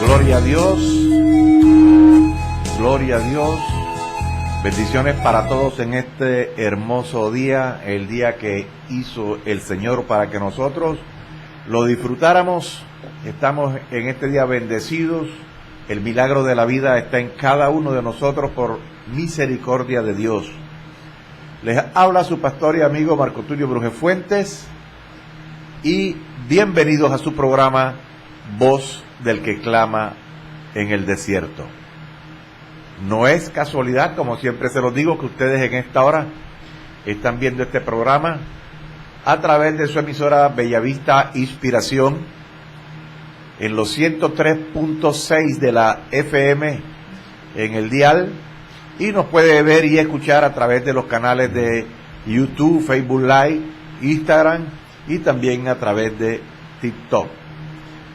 Gloria a Dios, gloria a Dios. Bendiciones para todos en este hermoso día, el día que hizo el Señor para que nosotros lo disfrutáramos. Estamos en este día bendecidos. El milagro de la vida está en cada uno de nosotros por misericordia de Dios. Les habla su pastor y amigo Marco Tulio Brujefuentes y bienvenidos a su programa Voz del que clama en el desierto. No es casualidad, como siempre se los digo, que ustedes en esta hora están viendo este programa a través de su emisora Bellavista Inspiración en los 103.6 de la FM en el dial, y nos puede ver y escuchar a través de los canales de YouTube, Facebook Live, Instagram y también a través de TikTok.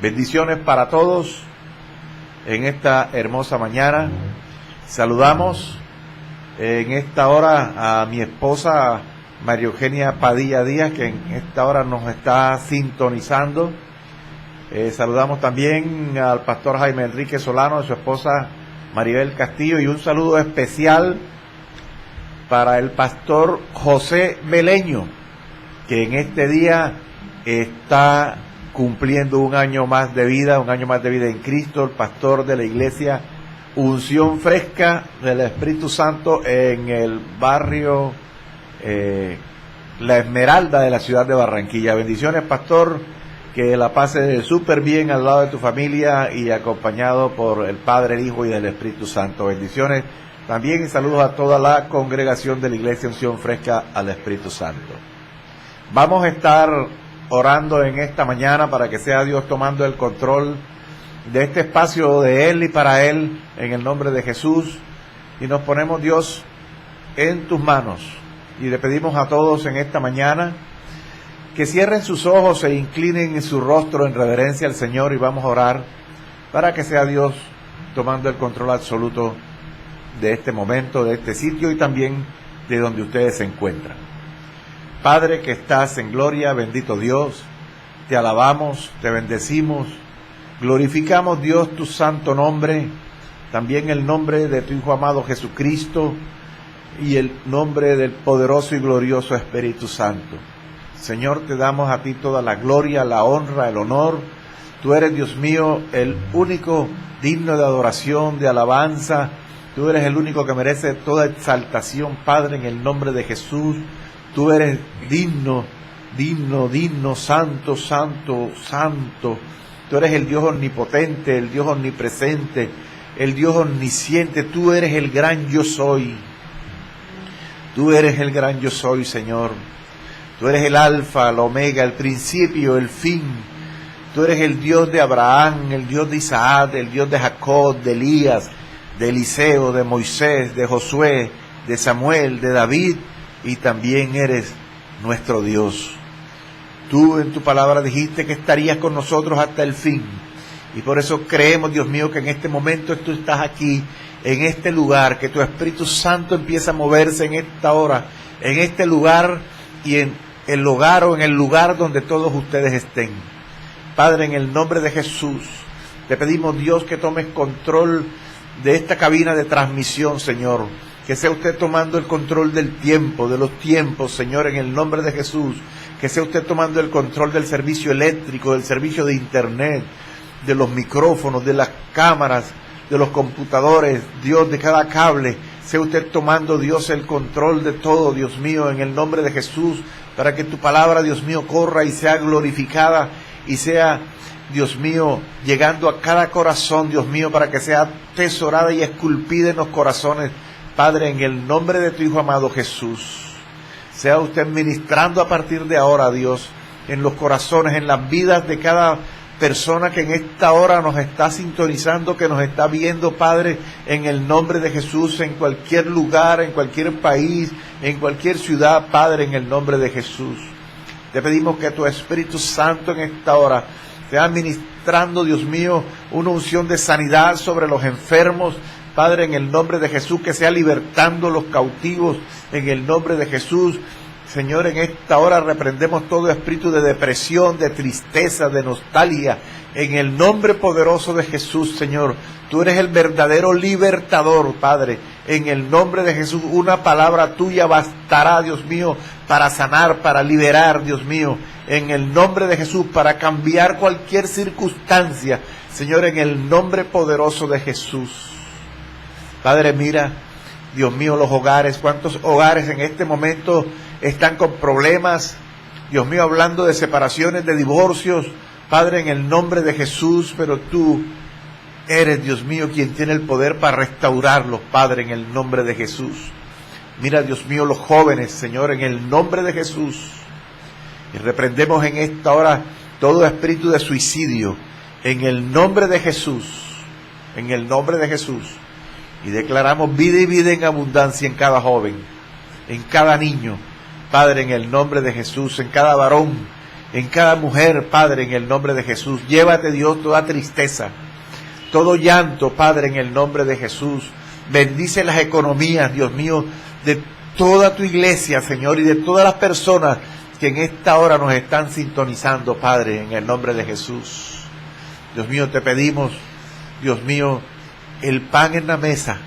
Bendiciones para todos en esta hermosa mañana. Saludamos en esta hora a mi esposa María Eugenia Padilla Díaz, que en esta hora nos está sintonizando. Saludamos también al pastor Jaime Enrique Solano, a su esposa Maribel Castillo, y un saludo especial para el pastor José Beleño, que en este día está cumpliendo un año más de vida en Cristo, el pastor de la iglesia Unción Fresca del Espíritu Santo en el barrio La Esmeralda de la ciudad de Barranquilla. Bendiciones, pastor, que la pase súper bien al lado de tu familia y acompañado por el Padre, el Hijo y del Espíritu Santo. Bendiciones también y saludos a toda la congregación de la iglesia Unción Fresca al Espíritu Santo. Vamos a estar orando en esta mañana para que sea Dios tomando el control de este espacio de Él y para Él, en el nombre de Jesús. Y nos ponemos, Dios, en tus manos. Y le pedimos a todos en esta mañana que cierren sus ojos e inclinen en su rostro en reverencia al Señor, y vamos a orar para que sea Dios tomando el control absoluto de este momento, de este sitio y también de donde ustedes se encuentran. Padre que estás en gloria, bendito Dios, te alabamos, te bendecimos, glorificamos, Dios, tu santo nombre, también el nombre de tu Hijo amado Jesucristo y el nombre del poderoso y glorioso Espíritu Santo. Señor, te damos a ti toda la gloria, la honra, el honor. Tú eres, Dios mío, el único digno de adoración, de alabanza. Tú eres el único que merece toda exaltación, Padre, en el nombre de Jesús. Tú eres digno, santo, santo, santo. Tú eres el Dios omnipotente, el Dios omnipresente, el Dios omnisciente. Tú eres el gran yo soy. Tú eres el gran yo soy, Señor. Tú eres el alfa, el omega, el principio, el fin. Tú eres el Dios de Abraham, el Dios de Isaac, el Dios de Jacob, de Elías, de Eliseo, de Moisés, de Josué, de Samuel, de David, y también eres nuestro Dios. Tú en tu palabra dijiste que estarías con nosotros hasta el fin, y por eso creemos, Dios mío, que en este momento tú estás aquí, en este lugar, que tu Espíritu Santo empieza a moverse en esta hora, en este lugar y en el hogar o en el lugar donde todos ustedes estén. Padre, en el nombre de Jesús, te pedimos, Dios, que tomes control de esta cabina de transmisión, Señor. Que sea usted tomando el control del tiempo, de los tiempos, Señor, en el nombre de Jesús. Que sea usted tomando el control del servicio eléctrico, del servicio de internet, de los micrófonos, de las cámaras, de los computadores, Dios, de cada cable. Sea usted tomando, Dios, el control de todo, Dios mío, en el nombre de Jesús, para que tu palabra, Dios mío, corra y sea glorificada y sea, Dios mío, llegando a cada corazón, Dios mío, para que sea atesorada y esculpida en los corazones. Padre, en el nombre de tu Hijo amado Jesús, sea usted ministrando a partir de ahora, Dios, en los corazones, en las vidas de cada persona que en esta hora nos está sintonizando, que nos está viendo, Padre, en el nombre de Jesús, en cualquier lugar, en cualquier país, en cualquier ciudad, Padre, en el nombre de Jesús. Te pedimos que tu Espíritu Santo en esta hora sea ministrando, Dios mío, una unción de sanidad sobre los enfermos, Padre, en el nombre de Jesús, que sea libertando los cautivos, en el nombre de Jesús, Señor, en esta hora reprendemos todo espíritu de depresión, de tristeza, de nostalgia. En el nombre poderoso de Jesús, Señor, tú eres el verdadero libertador, Padre. En el nombre de Jesús, una palabra tuya bastará, Dios mío, para sanar, para liberar, Dios mío. En el nombre de Jesús, para cambiar cualquier circunstancia, Señor, en el nombre poderoso de Jesús. Padre, mira, Dios mío, los hogares, cuántos hogares en este momento están con problemas, Dios mío, hablando de separaciones, de divorcios, Padre, en el nombre de Jesús, pero tú eres, Dios mío, quien tiene el poder para restaurarlos, Padre, en el nombre de Jesús. Mira, Dios mío, los jóvenes, Señor, en el nombre de Jesús, y reprendemos en esta hora todo espíritu de suicidio, en el nombre de Jesús, en el nombre de Jesús, y declaramos vida y vida en abundancia en cada joven, en cada niño, Padre, en el nombre de Jesús, en cada varón, en cada mujer, Padre, en el nombre de Jesús. Llévate, Dios, toda tristeza, todo llanto, Padre, en el nombre de Jesús. Bendice las economías, Dios mío, de toda tu iglesia, Señor, y de todas las personas que en esta hora nos están sintonizando, Padre, en el nombre de Jesús. Dios mío, te pedimos, Dios mío, el pan en la mesa,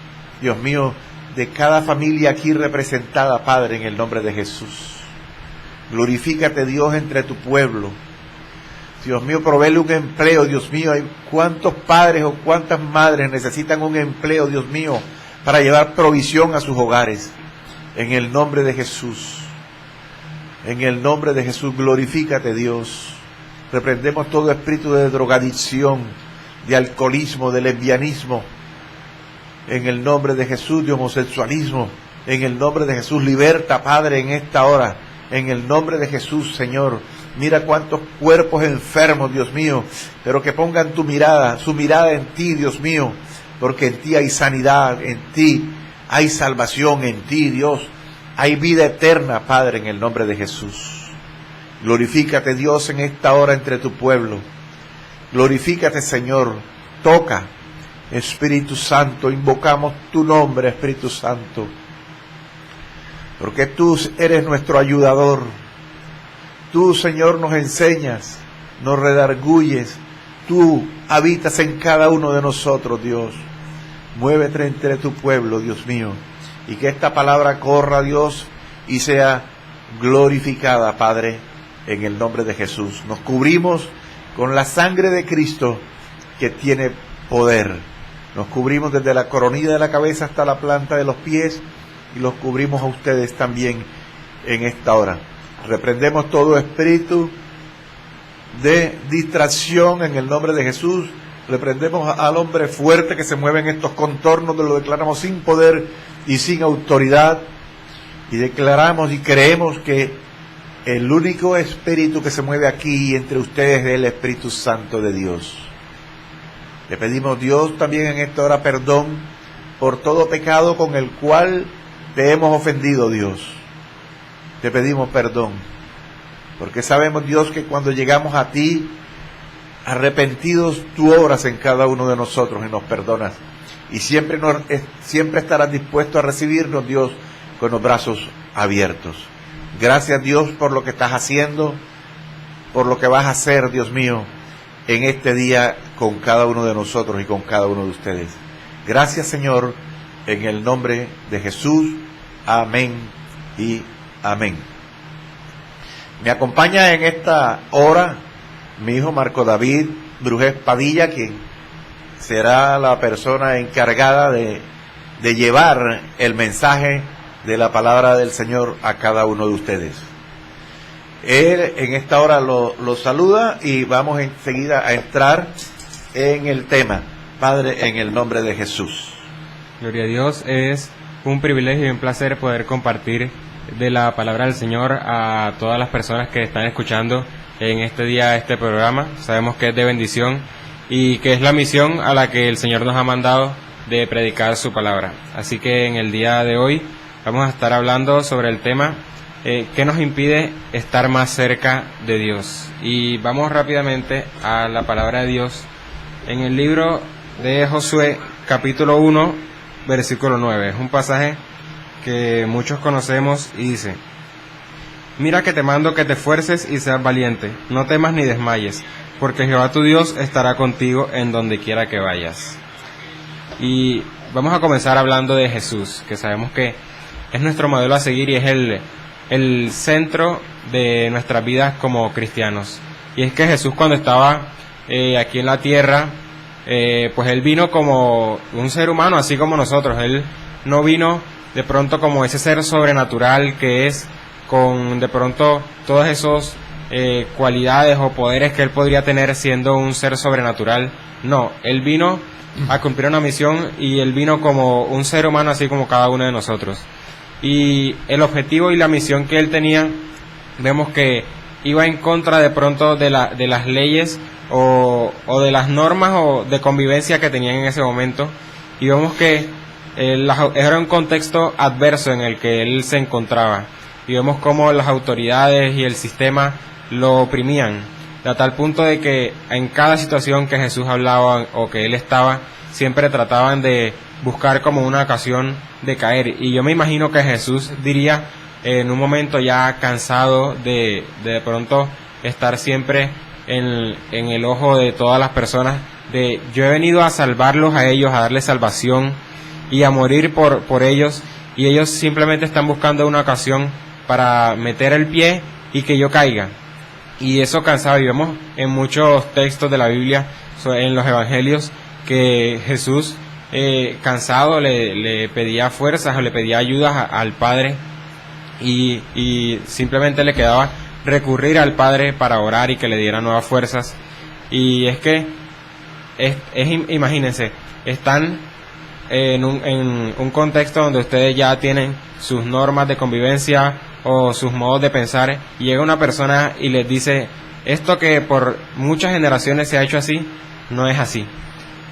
Dios mío, de cada familia aquí representada, Padre, en el nombre de Jesús. Glorifícate, Dios, entre tu pueblo. Dios mío, provéele un empleo, Dios mío. Hay cuántos padres o cuántas madres necesitan un empleo, Dios mío, para llevar provisión a sus hogares. En el nombre de Jesús. En el nombre de Jesús, glorifícate, Dios. Reprendemos todo espíritu de drogadicción, de alcoholismo, de lesbianismo. En el nombre de Jesús, de homosexualismo. En el nombre de Jesús, liberta, Padre, en esta hora. En el nombre de Jesús, Señor. Mira cuántos cuerpos enfermos, Dios mío, pero que pongan tu mirada, su mirada en ti, Dios mío, porque en ti hay sanidad, en ti hay salvación, en ti, Dios, hay vida eterna, Padre, en el nombre de Jesús. Glorifícate, Dios, en esta hora entre tu pueblo. Glorifícate, Señor. Toca, Espíritu Santo, invocamos tu nombre, Espíritu Santo, porque tú eres nuestro ayudador. Tú, Señor, nos enseñas, nos redarguyes, tú habitas en cada uno de nosotros, Dios. Muévete entre tu pueblo, Dios mío, y que esta palabra corra, Dios, y sea glorificada, Padre, en el nombre de Jesús. Nos cubrimos con la sangre de Cristo, que tiene poder. Nos cubrimos desde la coronilla de la cabeza hasta la planta de los pies, y los cubrimos a ustedes también en esta hora. Reprendemos todo espíritu de distracción en el nombre de Jesús. Reprendemos al hombre fuerte que se mueve en estos contornos, lo declaramos sin poder y sin autoridad. Y declaramos y creemos que el único espíritu que se mueve aquí entre ustedes es el Espíritu Santo de Dios. Le pedimos, Dios, también en esta hora perdón por todo pecado con el cual te hemos ofendido, Dios. Te pedimos perdón, porque sabemos, Dios, que cuando llegamos a ti, arrepentidos, tú obras en cada uno de nosotros y nos perdonas. Y siempre estarás dispuesto a recibirnos, Dios, con los brazos abiertos. Gracias, Dios, por lo que estás haciendo, por lo que vas a hacer, Dios mío, en este día con cada uno de nosotros y con cada uno de ustedes. Gracias, Señor, en el nombre de Jesús. Amén y amén. Me acompaña en esta hora mi hijo Marco David Brujés Padilla, quien será la persona encargada de llevar el mensaje de la palabra del Señor a cada uno de ustedes. Él en esta hora lo saluda y vamos enseguida a entrar en el tema. Padre, en el nombre de Jesús. Gloria a Dios, es un privilegio y un placer poder compartir de la palabra del Señor a todas las personas que están escuchando en este día este programa. Sabemos que es de bendición y que es la misión a la que el Señor nos ha mandado de predicar su palabra. Así que en el día de hoy vamos a estar hablando sobre el tema ¿qué nos impide estar más cerca de Dios? Y vamos rápidamente a la palabra de Dios en el libro de Josué, capítulo 1, versículo 9. Es un pasaje que muchos conocemos y dice: mira que te mando que te esfuerces y seas valiente, no temas ni desmayes, porque Jehová tu Dios estará contigo en donde quiera que vayas. Y vamos a comenzar hablando de Jesús, que sabemos que es nuestro modelo a seguir y es el centro de nuestras vidas como cristianos. Y es que Jesús, cuando estaba aquí en la tierra, pues Él vino como un ser humano, así como nosotros. Él no vino de pronto como ese ser sobrenatural que es, con de pronto todos esos cualidades o poderes que Él podría tener siendo un ser sobrenatural. No, Él vino a cumplir una misión y Él vino como un ser humano, así como cada uno de nosotros. Y el objetivo y la misión que Él tenía, vemos que iba en contra de pronto de las leyes o de las normas o de convivencia que tenían en ese momento, y vemos que era un contexto adverso en el que él se encontraba, y vemos cómo las autoridades y el sistema lo oprimían, a tal punto de que en cada situación que Jesús hablaba o que él estaba, siempre trataban de buscar como una ocasión de caer. Y yo me imagino que Jesús diría en un momento ya cansado de pronto estar siempre en el ojo de todas las personas, de yo he venido a salvarlos a ellos, a darles salvación y a morir por ellos, y ellos simplemente están buscando una ocasión para meter el pie y que yo caiga. Y eso cansado, y vemos en muchos textos de la Biblia, en los evangelios, que Jesús cansado le pedía fuerzas o le pedía ayuda al Padre, y simplemente le quedaba recurrir al Padre para orar y que le diera nuevas fuerzas. Y es que imagínense, están en un contexto donde ustedes ya tienen sus normas de convivencia o sus modos de pensar, y llega una persona y les dice esto que por muchas generaciones se ha hecho así, no es así.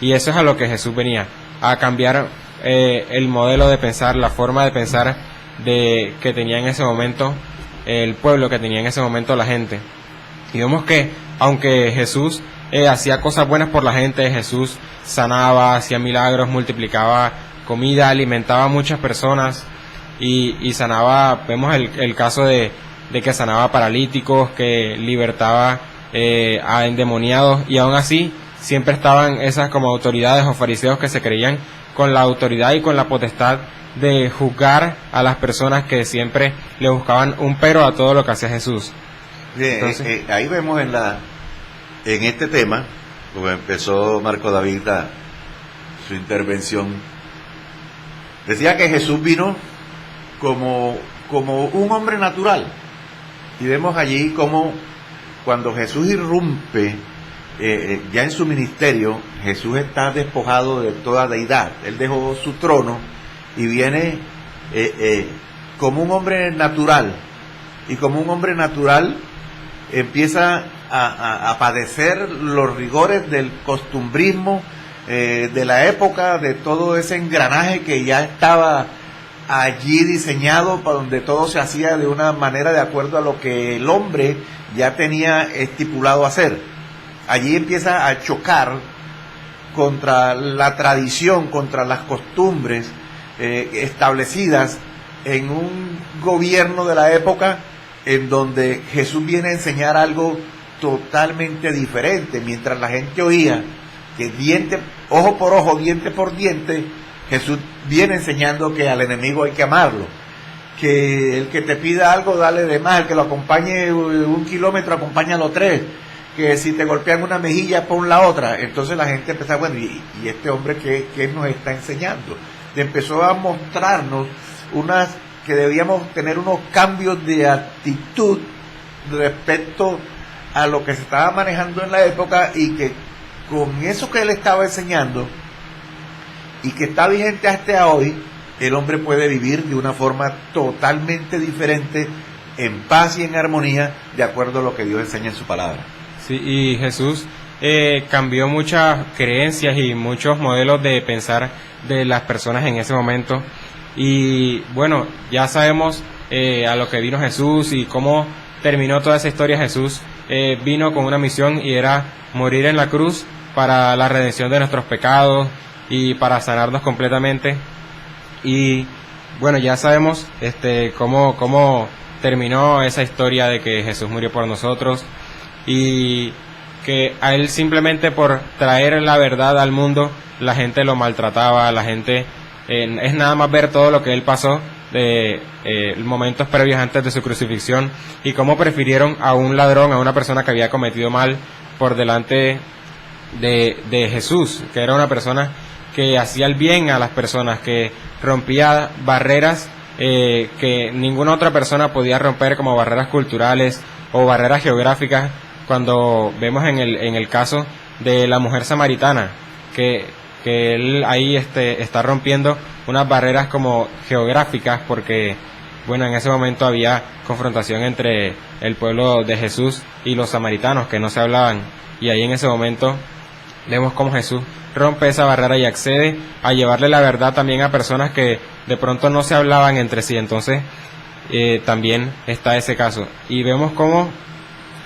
Y eso es a lo que Jesús venía, a cambiar el modelo de pensar, la forma de pensar que tenía en ese momento el pueblo, que tenía en ese momento la gente. Y vemos que aunque Jesús hacía cosas buenas por la gente, Jesús sanaba, hacía milagros, multiplicaba comida, alimentaba a muchas personas y sanaba. Vemos el caso de que sanaba paralíticos, que libertaba a endemoniados, y aún así siempre estaban esas como autoridades o fariseos que se creían con la autoridad y con la potestad de juzgar a las personas, que siempre le buscaban un pero a todo lo que hacía Jesús. Bien, entonces, ahí vemos en este tema, como empezó Marco David su intervención, decía que Jesús vino como un hombre natural, y vemos allí como cuando Jesús irrumpe ya en su ministerio, Jesús está despojado de toda deidad. Él dejó su trono y viene como un hombre natural, y como un hombre natural empieza a padecer los rigores del costumbrismo de la época, de todo ese engranaje que ya estaba allí diseñado, para donde todo se hacía de una manera de acuerdo a lo que el hombre ya tenía estipulado hacer. Allí empieza a chocar contra la tradición, contra las costumbres establecidas en un gobierno de la época, en donde Jesús viene a enseñar algo totalmente diferente. Mientras la gente oía que ojo por ojo, diente por diente, Jesús viene enseñando que al enemigo hay que amarlo, que el que te pida algo, dale de más, el que lo acompañe 1 kilómetro, acompáñalo 3, que si te golpean una mejilla, pon la otra. Entonces la gente empezó, bueno, ¿y este hombre qué nos está enseñando? Empezó a mostrarnos que debíamos tener unos cambios de actitud respecto a lo que se estaba manejando en la época, y que con eso que él estaba enseñando y que está vigente hasta hoy, el hombre puede vivir de una forma totalmente diferente, en paz y en armonía, de acuerdo a lo que Dios enseña en su palabra. Sí, y Jesús cambió muchas creencias y muchos modelos de pensar de las personas en ese momento. Y bueno, ya sabemos a lo que vino Jesús y cómo terminó toda esa historia. Jesús vino con una misión, y era morir en la cruz para la redención de nuestros pecados y para sanarnos completamente. Y bueno, ya sabemos cómo terminó esa historia de que Jesús murió por nosotros y que a él simplemente por traer la verdad al mundo la gente lo maltrataba, la gente es nada más ver todo lo que él pasó de momentos previos antes de su crucifixión y cómo prefirieron a un ladrón, a una persona que había cometido mal por delante de Jesús, que era una persona que hacía el bien a las personas, que rompía barreras que ninguna otra persona podía romper, como barreras culturales o barreras geográficas, cuando vemos en el caso de la mujer samaritana, que él ahí está rompiendo unas barreras como geográficas, porque bueno, en ese momento había confrontación entre el pueblo de Jesús y los samaritanos, que no se hablaban, y ahí en ese momento vemos cómo Jesús rompe esa barrera y accede a llevarle la verdad también a personas que de pronto no se hablaban entre sí. Entonces también está ese caso, y vemos cómo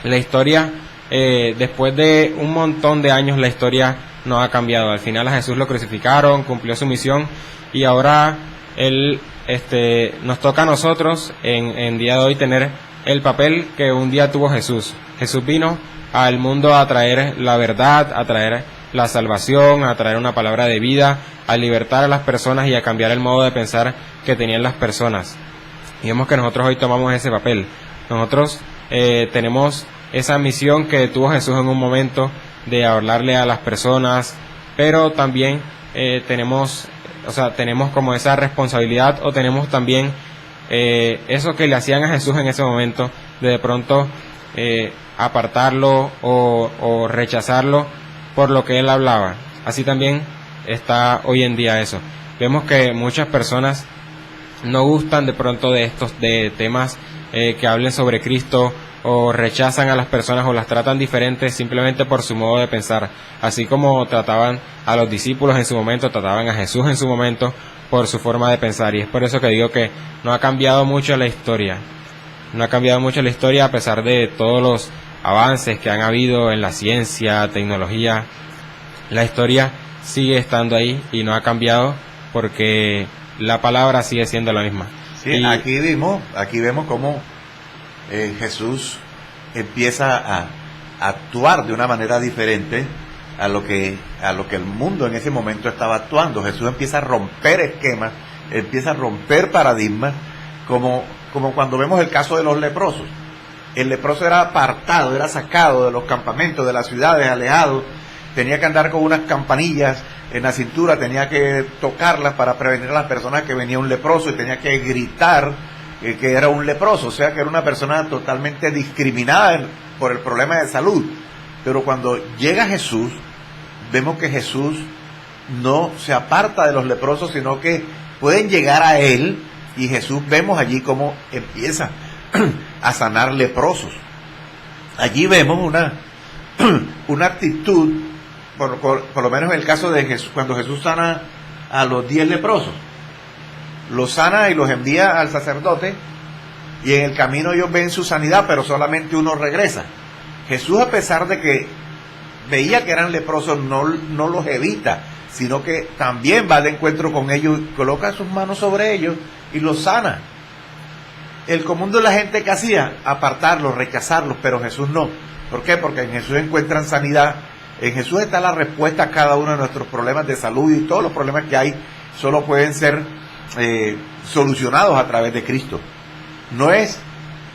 la historia, después de un montón de años, la historia no ha cambiado. Al final a Jesús lo crucificaron, cumplió su misión, y ahora él nos toca a nosotros en día de hoy tener el papel que un día tuvo Jesús. Jesús vino al mundo a traer la verdad, a traer la salvación, a traer una palabra de vida, a libertar a las personas y a cambiar el modo de pensar que tenían las personas. Y vemos que nosotros hoy tomamos ese papel. Nosotros tenemos esa misión que tuvo Jesús en un momento de hablarle a las personas, pero también tenemos como esa responsabilidad, o tenemos también eso que le hacían a Jesús en ese momento, de pronto apartarlo o rechazarlo por lo que él hablaba. Así también está hoy en día eso. Vemos que muchas personas no gustan de pronto de temas que hablen sobre Cristo, o rechazan a las personas o las tratan diferentes simplemente por su modo de pensar, así como trataban a los discípulos en su momento, trataban a Jesús en su momento por su forma de pensar. Y es por eso que digo que no ha cambiado mucho la historia, no ha cambiado mucho la historia a pesar de todos los avances que han habido en la ciencia, tecnología. La historia sigue estando ahí y no ha cambiado, porque la palabra sigue siendo la misma. Sí, y aquí vemos cómo Jesús empieza a actuar de una manera diferente a lo que el mundo en ese momento estaba actuando. Jesús empieza a romper esquemas, empieza a romper paradigmas, como cuando vemos el caso de los leprosos. El leproso era apartado, era sacado de los campamentos, de las ciudades, alejado, tenía que andar con unas campanillas en la cintura, tenía que tocarlas para prevenir a las personas que venía un leproso, y tenía que gritar que era un leproso, o sea que era una persona totalmente discriminada por el problema de salud. Pero cuando llega Jesús, vemos que Jesús no se aparta de los leprosos, sino que pueden llegar a él, y Jesús vemos allí cómo empieza a sanar leprosos. Allí vemos una actitud, por lo menos en el caso de Jesús, cuando Jesús sana a los 10 leprosos, los sana y los envía al sacerdote, y en el camino ellos ven su sanidad, pero solamente uno regresa. Jesús, a pesar de que veía que eran leprosos, no los evita, sino que también va de encuentro con ellos, coloca sus manos sobre ellos y los sana. El común de la gente que hacía, apartarlos, rechazarlos, pero Jesús no. ¿Por qué? Porque en Jesús encuentran sanidad. En Jesús está la respuesta a cada uno de nuestros problemas de salud, y todos los problemas que hay solo pueden ser solucionados a través de Cristo. No es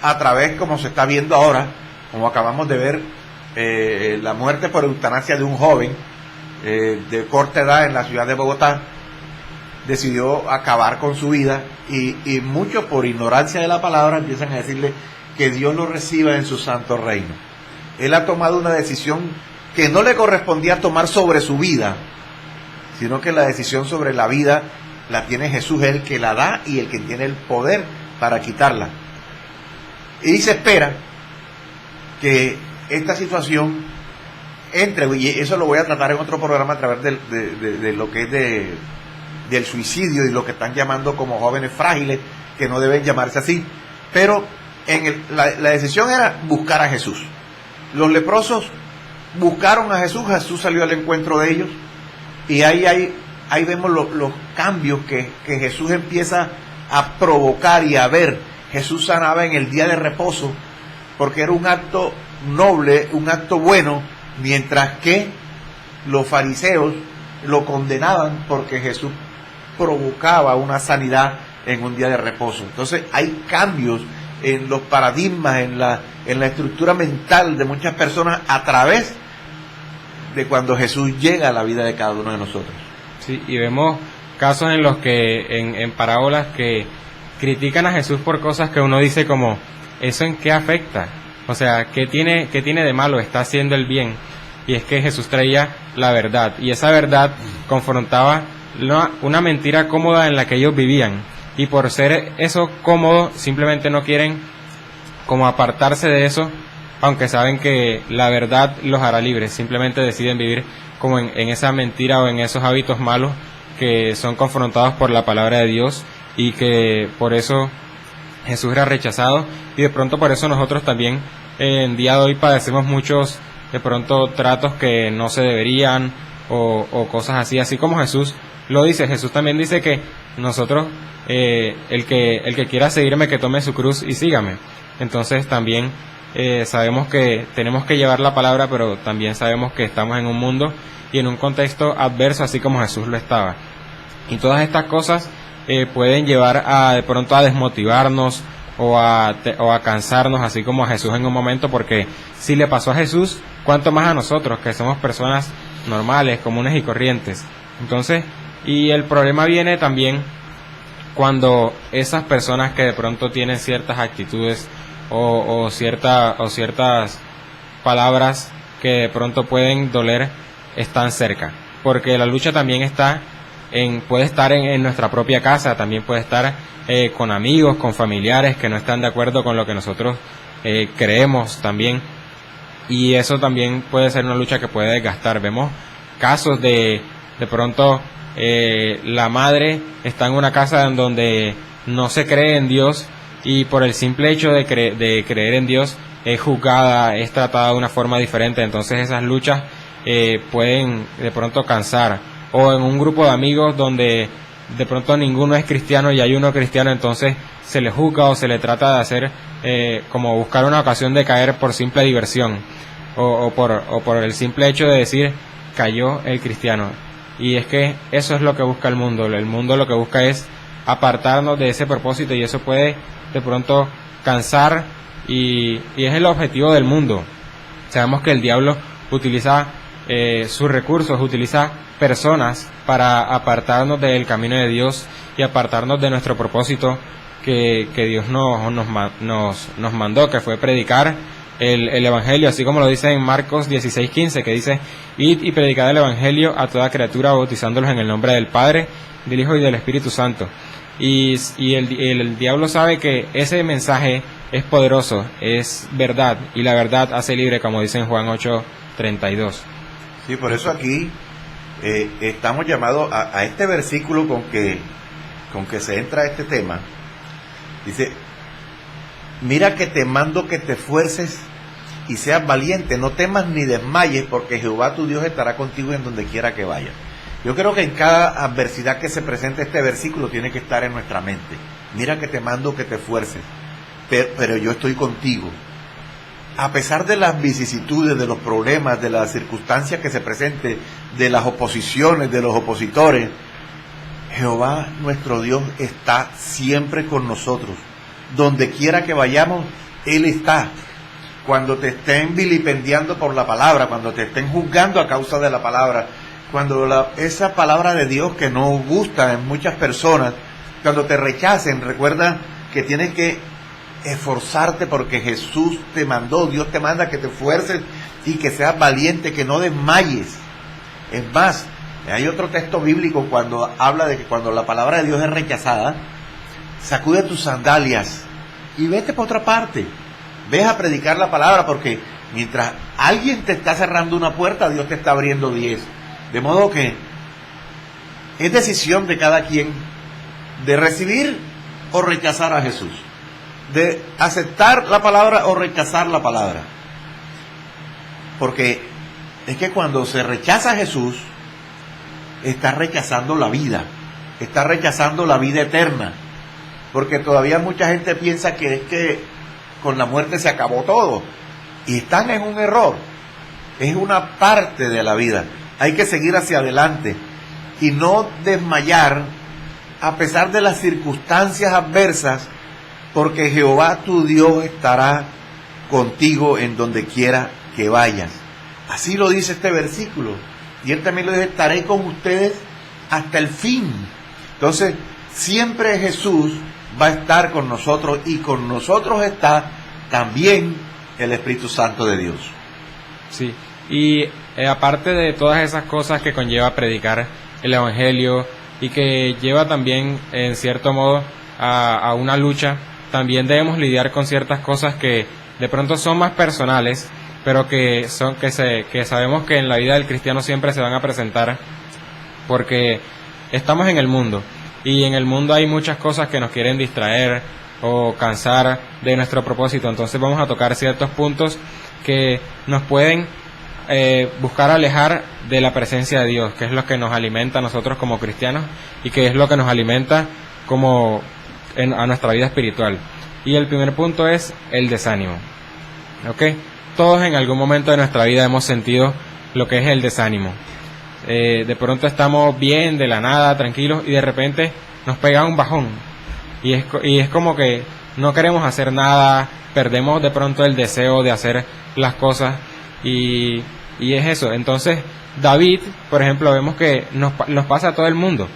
a través, como se está viendo ahora, como acabamos de ver, la muerte por eutanasia de un joven de corta edad en la ciudad de Bogotá. Decidió acabar con su vida, y muchos, por ignorancia de la palabra, empiezan a decirle que Dios lo reciba en su santo reino. Él ha tomado una decisión que no le correspondía tomar sobre su vida, sino que la decisión sobre la vida la tiene Jesús, el que la da y el que tiene el poder para quitarla. Y se espera que esta situación entre, y eso lo voy a tratar en otro programa a través de lo que es del suicidio y lo que están llamando como jóvenes frágiles, que no deben llamarse así, pero la decisión era buscar a Jesús. Los leprosos buscaron a Jesús, Jesús salió al encuentro de ellos, y ahí vemos los cambios que Jesús empieza a provocar y a ver Jesús sanaba en el día de reposo porque era un acto noble, un acto bueno, mientras que los fariseos lo condenaban porque Jesús provocaba una sanidad en un día de reposo. Entonces hay cambios en los paradigmas, en la estructura mental de muchas personas a través de cuando Jesús llega a la vida de cada uno de nosotros. Sí, y vemos casos en los que, en parábolas que critican a Jesús por cosas que uno dice como, ¿eso en qué afecta? O sea, ¿qué tiene de malo? Está haciendo el bien. Y es que Jesús traía la verdad, y esa verdad confrontaba una mentira cómoda en la que ellos vivían, y por ser eso cómodo, simplemente no quieren como apartarse de eso, aunque saben que la verdad los hará libres. Simplemente deciden vivir como en esa mentira o en esos hábitos malos que son confrontados por la palabra de Dios, y que por eso Jesús era rechazado, y de pronto por eso nosotros también en día de hoy padecemos muchos de pronto tratos que no se deberían, o cosas así como Jesús lo dice. Jesús también dice que nosotros, el que quiera seguirme, que tome su cruz y sígame. Entonces también sabemos que tenemos que llevar la palabra, pero también sabemos que estamos en un mundo y en un contexto adverso, así como Jesús lo estaba. Y todas estas cosas pueden llevar de pronto a desmotivarnos o a cansarnos, así como a Jesús en un momento, porque si le pasó a Jesús, ¿cuánto más a nosotros, que somos personas normales, comunes y corrientes? Entonces, y el problema viene también cuando esas personas que de pronto tienen ciertas actitudes o ciertas palabras que de pronto pueden doler, están cerca, porque la lucha también puede estar en nuestra propia casa, también puede estar con amigos, con familiares que no están de acuerdo con lo que nosotros creemos también, y eso también puede ser una lucha que puede desgastar. Vemos casos de pronto la madre está en una casa en donde no se cree en Dios, y por el simple hecho de creer en Dios es juzgada, es tratada de una forma diferente. Entonces esas luchas pueden de pronto cansar. O en un grupo de amigos donde de pronto ninguno es cristiano y hay uno cristiano, entonces se le juzga o se le trata de hacer como buscar una ocasión de caer por simple diversión, o por el simple hecho de decir cayó el cristiano. Y es que eso es lo que busca el mundo lo que busca es apartarnos de ese propósito, y eso puede de pronto cansar, y es el objetivo del mundo. Sabemos que el diablo utiliza sus recursos, utiliza personas para apartarnos del camino de Dios y apartarnos de nuestro propósito que Dios nos mandó, que fue predicar el Evangelio, así como lo dice en Marcos 16:15, que dice: id y predicad el Evangelio a toda criatura, bautizándolos en el nombre del Padre, del Hijo y del Espíritu Santo. Y el diablo sabe que ese mensaje es poderoso, es verdad, y la verdad hace libre, como dice en Juan 8:32. Sí, por eso aquí estamos llamados a este versículo con que se entra este tema. Dice: mira que te mando que te esfuerces y seas valiente, no temas ni desmayes, porque Jehová tu Dios estará contigo en donde quiera que vayas. Yo creo que en cada adversidad que se presenta, este versículo tiene que estar en nuestra mente. Mira que te mando que te esfuerces, pero yo estoy contigo. A pesar de las vicisitudes, de los problemas, de las circunstancias que se presenten, de las oposiciones, de los opositores, Jehová nuestro Dios está siempre con nosotros. Donde quiera que vayamos, Él está. Cuando te estén vilipendiando por la palabra, cuando te estén juzgando a causa de la palabra, cuando esa palabra de Dios que no gusta en muchas personas, cuando te rechacen, recuerda que tienes que esforzarte, porque Jesús te mandó, Dios te manda que te esfuerces y que seas valiente, que no desmayes. Es más, hay otro texto bíblico cuando habla de que cuando la palabra de Dios es rechazada, sacude tus sandalias y vete por otra parte, ves a predicar la palabra, porque mientras alguien te está cerrando una puerta, Dios te está abriendo 10. De modo que es decisión de cada quien de recibir o rechazar a Jesús, de aceptar la palabra o rechazar la palabra. Porque es que cuando se rechaza a Jesús, está rechazando la vida, está rechazando la vida eterna. porque todavía mucha gente piensa que es que con la muerte se acabó todo, y están en un error. Es una parte de la vida, hay que seguir hacia adelante y no desmayar a pesar de las circunstancias adversas, porque Jehová tu Dios estará contigo en donde quiera que vayas. Así lo dice este versículo, y él también lo dice: estaré con ustedes hasta el fin. Entonces siempre Jesús va a estar con nosotros, y con nosotros está también el Espíritu Santo de Dios. Sí, y aparte de todas esas cosas que conlleva predicar el Evangelio, y que lleva también en cierto modo a una lucha, también debemos lidiar con ciertas cosas que de pronto son más personales, pero que sabemos que en la vida del cristiano siempre se van a presentar, porque estamos en el mundo, y en el mundo hay muchas cosas que nos quieren distraer o cansar de nuestro propósito. Entonces vamos a tocar ciertos puntos que nos pueden buscar alejar de la presencia de Dios, que es lo que nos alimenta a nosotros como cristianos, y que es lo que nos alimenta a nuestra vida espiritual. Y el primer punto es el desánimo. ¿Ok? Todos en algún momento de nuestra vida hemos sentido lo que es el desánimo. De pronto estamos bien, de la nada, tranquilos, y de repente nos pega un bajón, y es como que no queremos hacer nada, perdemos de pronto el deseo de hacer las cosas, y es eso. Entonces David, por ejemplo, vemos que nos pasa a todo el mundo,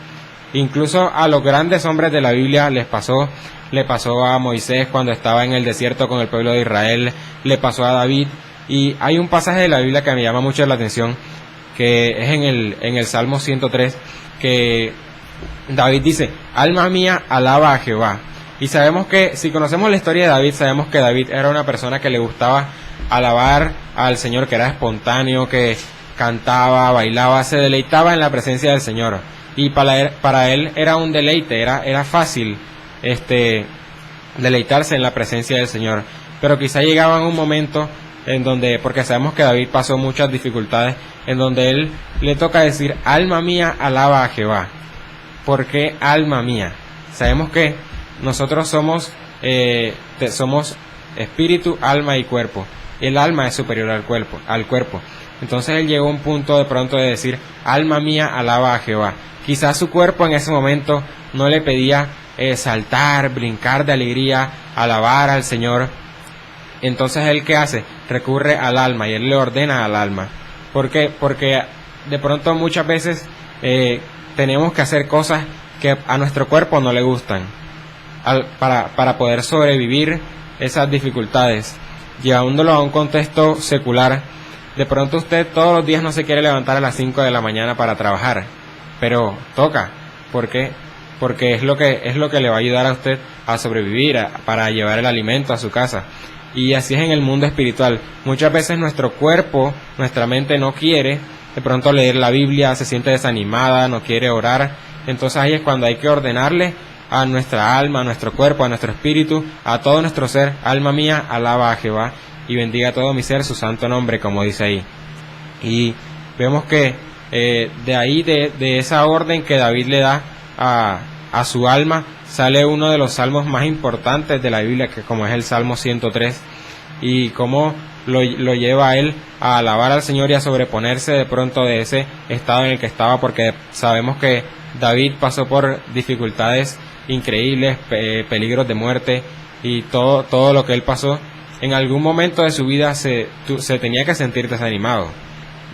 incluso a los grandes hombres de la Biblia le pasó a Moisés cuando estaba en el desierto con el pueblo de Israel, le pasó a David. Y hay un pasaje de la Biblia que me llama mucho la atención, que es en el Salmo 103, que David dice: alma mía, alaba a Jehová. Y sabemos que, si conocemos la historia de David, sabemos que David era una persona que le gustaba alabar al Señor, que era espontáneo, que cantaba, bailaba, se deleitaba en la presencia del Señor. Y para él era un deleite, era fácil deleitarse en la presencia del Señor. Pero quizá llegaba un momento en donde, porque sabemos que David pasó muchas dificultades, en donde él le toca decir: alma mía, alaba a Jehová. ¿Por qué alma mía? Sabemos que nosotros somos espíritu, alma y cuerpo. El alma es superior al cuerpo. Entonces él llegó a un punto de pronto de decir: alma mía, alaba a Jehová. Quizás su cuerpo en ese momento no le pedía saltar, brincar de alegría, alabar al Señor. Entonces él, ¿qué hace? Recurre al alma, y él le ordena al alma. ¿Por qué? Porque de pronto muchas veces tenemos que hacer cosas que a nuestro cuerpo no le gustan, para poder sobrevivir esas dificultades. Llevándolo a un contexto secular, de pronto usted todos los días no se quiere levantar a las 5 de la mañana para trabajar, pero toca. ¿Por qué? Porque es lo que le va a ayudar a usted a sobrevivir, para llevar el alimento a su casa. Y así es en el mundo espiritual. Muchas veces nuestro cuerpo, nuestra mente no quiere de pronto leer la Biblia, se siente desanimada, no quiere orar. Entonces ahí es cuando hay que ordenarle a nuestra alma, a nuestro cuerpo, a nuestro espíritu, a todo nuestro ser: alma mía, alaba a Jehová, y bendiga todo mi ser su santo nombre, como dice ahí. Y vemos que de ahí, de esa orden que David le da a su alma, sale uno de los salmos más importantes de la Biblia, que como es el Salmo 103, y cómo lo lleva a él a alabar al Señor y a sobreponerse de pronto de ese estado en el que estaba, porque sabemos que David pasó por dificultades increíbles, peligros de muerte, y todo lo que él pasó. En algún momento de su vida se tenía que sentir desanimado.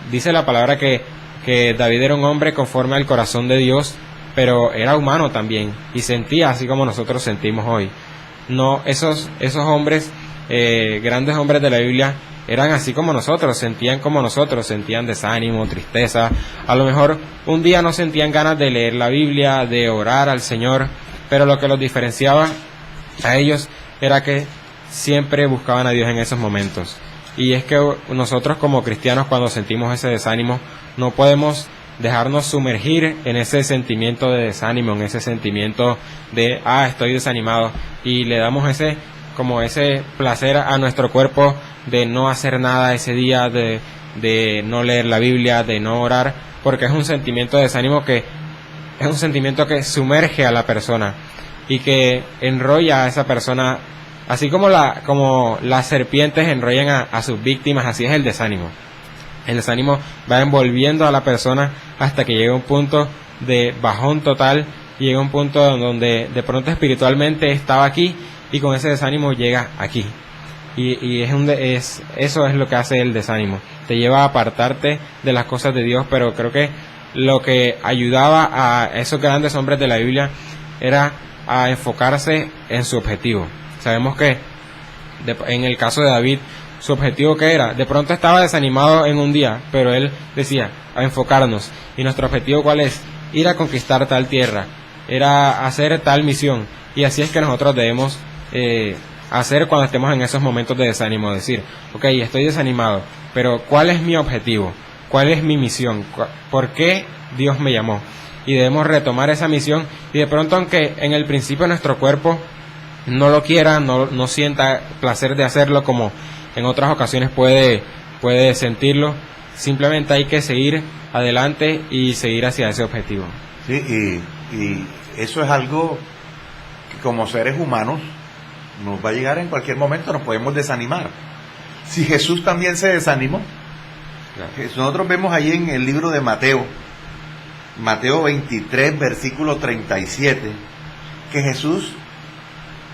Dice la palabra que David era un hombre conforme al corazón de Dios, pero era humano también, y sentía así como nosotros sentimos hoy. No, esos hombres, grandes hombres de la Biblia, eran así como nosotros, sentían como nosotros, sentían desánimo, tristeza. A lo mejor un día no sentían ganas de leer la Biblia, de orar al Señor, pero lo que los diferenciaba a ellos era que siempre buscaban a Dios en esos momentos. Y es que nosotros como cristianos, cuando sentimos ese desánimo, no podemos dejarnos sumergir en ese sentimiento de desánimo, en ese sentimiento de estoy desanimado, y le damos ese placer a nuestro cuerpo de no hacer nada ese día, de no leer la Biblia, de no orar, porque es un sentimiento de desánimo que es un sentimiento que sumerge a la persona. y que enrolla a esa persona, así como las serpientes enrollan a sus víctimas, así es el desánimo. El desánimo va envolviendo a la persona hasta que llega un punto de bajón total, y llega un punto donde de pronto espiritualmente estaba aquí y con ese desánimo llega aquí. Y eso es lo que hace el desánimo, te lleva a apartarte de las cosas de Dios. Pero creo que lo que ayudaba a esos grandes hombres de la Biblia era a enfocarse en su objetivo. Sabemos que en el caso de David, su objetivo ¿qué era? De pronto estaba desanimado en un día, pero él decía, a enfocarnos. ¿Y nuestro objetivo cuál es? Ir a conquistar tal tierra, era hacer tal misión. Y así es que nosotros debemos hacer cuando estemos en esos momentos de desánimo, decir, ok, estoy desanimado, pero ¿cuál es mi objetivo? ¿Cuál es mi misión? ¿Por qué Dios me llamó? Y debemos retomar esa misión, y de pronto, aunque en el principio nuestro cuerpo no lo quiera, no sienta placer de hacerlo como en otras ocasiones puede sentirlo, simplemente hay que seguir adelante y seguir hacia ese objetivo. Sí, y eso es algo que como seres humanos nos va a llegar en cualquier momento, nos podemos desanimar. Si Jesús también se desanimó, claro. Nosotros vemos ahí en el libro de Mateo 23, versículo 37, que Jesús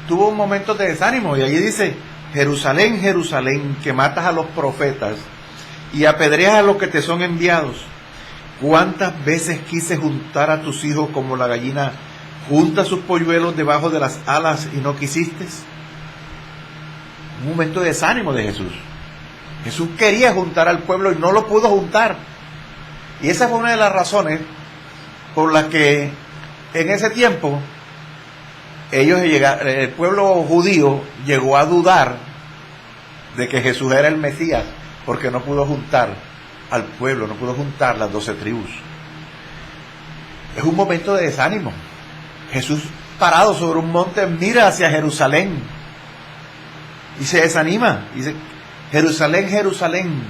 tuvo un momento de desánimo, y allí dice, Jerusalén, Jerusalén, que matas a los profetas y apedreas a los que te son enviados. ¿Cuántas veces quise juntar a tus hijos como la gallina junta sus polluelos debajo de las alas y no quisiste? Un momento de desánimo de Jesús. Jesús quería juntar al pueblo y no lo pudo juntar. Y esa fue una de las razones por las que en ese tiempo el pueblo judío llegó a dudar de que Jesús era el Mesías, porque no pudo juntar al pueblo, no pudo juntar las 12 tribus. Es un momento de desánimo. Jesús, parado sobre un monte, mira hacia Jerusalén y se desanima. Dice, Jerusalén, Jerusalén,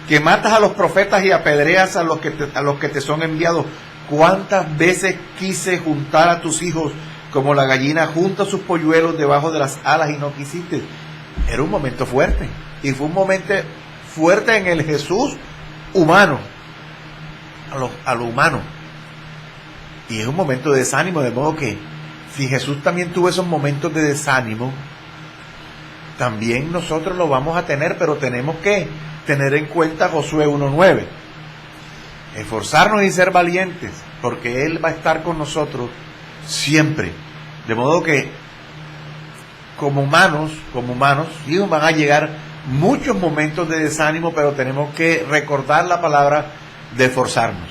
que matas a los profetas y apedreas a los que te son enviados. ¿Cuántas veces quise juntar a tus hijos como la gallina junta sus polluelos debajo de las alas y no quisiste? Era un momento fuerte, y fue un momento fuerte en el Jesús humano, a lo humano, y es un momento de desánimo. De modo que si Jesús también tuvo esos momentos de desánimo, también nosotros lo vamos a tener, pero tenemos que tener en cuenta Josué 1:9, esforzarnos y ser valientes, porque Él va a estar con nosotros siempre. De modo que como humanos, sí, van a llegar muchos momentos de desánimo, pero tenemos que recordar la palabra de esforzarnos.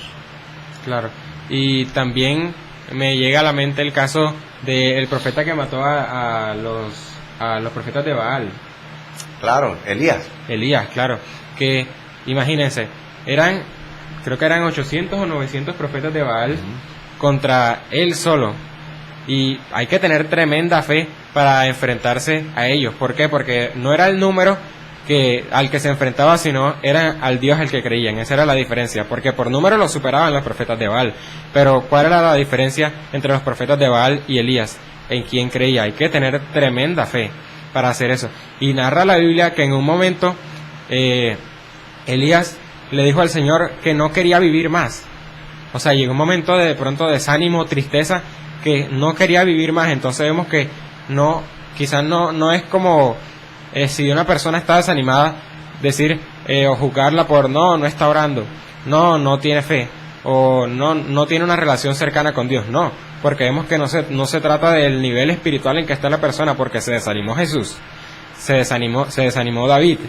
Claro, y también me llega a la mente el caso del profeta que mató a los profetas de Baal. Claro, Elías, claro, que imagínense, creo que eran 800 o 900 profetas de Baal contra él solo. Y hay que tener tremenda fe para enfrentarse a ellos. ¿Por qué? Porque no era el número al que se enfrentaba, sino era al Dios al que creían. Esa era la diferencia, porque por número lo superaban los profetas de Baal. Pero ¿cuál era la diferencia entre los profetas de Baal y Elías? En quién creía. Hay que tener tremenda fe para hacer eso. Y narra la Biblia que en un momento Elías le dijo al Señor que no quería vivir más. O sea, llegó un momento de pronto desánimo, tristeza, que no quería vivir más. Entonces vemos que quizás no es como si una persona está desanimada, decir o juzgarla por no está orando, no tiene fe, o no tiene una relación cercana con Dios. No, porque vemos que no se trata del nivel espiritual en que está la persona, porque se desanimó Jesús, se desanimó David,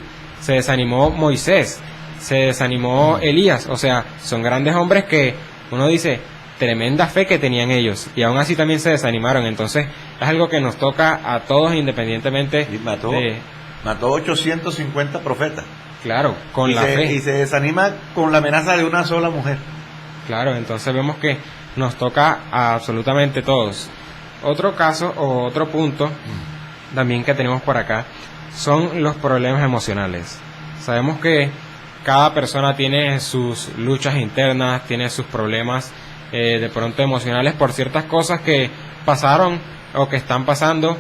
se desanimó Moisés, se desanimó Elías. O sea, son grandes hombres que uno dice, tremenda fe que tenían ellos, y aún así también se desanimaron. Entonces es algo que nos toca a todos independientemente. Y mató 850 profetas. Claro, con la fe. Y se desanima con la amenaza de una sola mujer. Claro, entonces vemos que nos toca a absolutamente todos. Otro caso o otro punto también que tenemos por acá son los problemas emocionales. Sabemos que cada persona tiene sus luchas internas, tiene sus problemas de pronto emocionales por ciertas cosas que pasaron o que están pasando,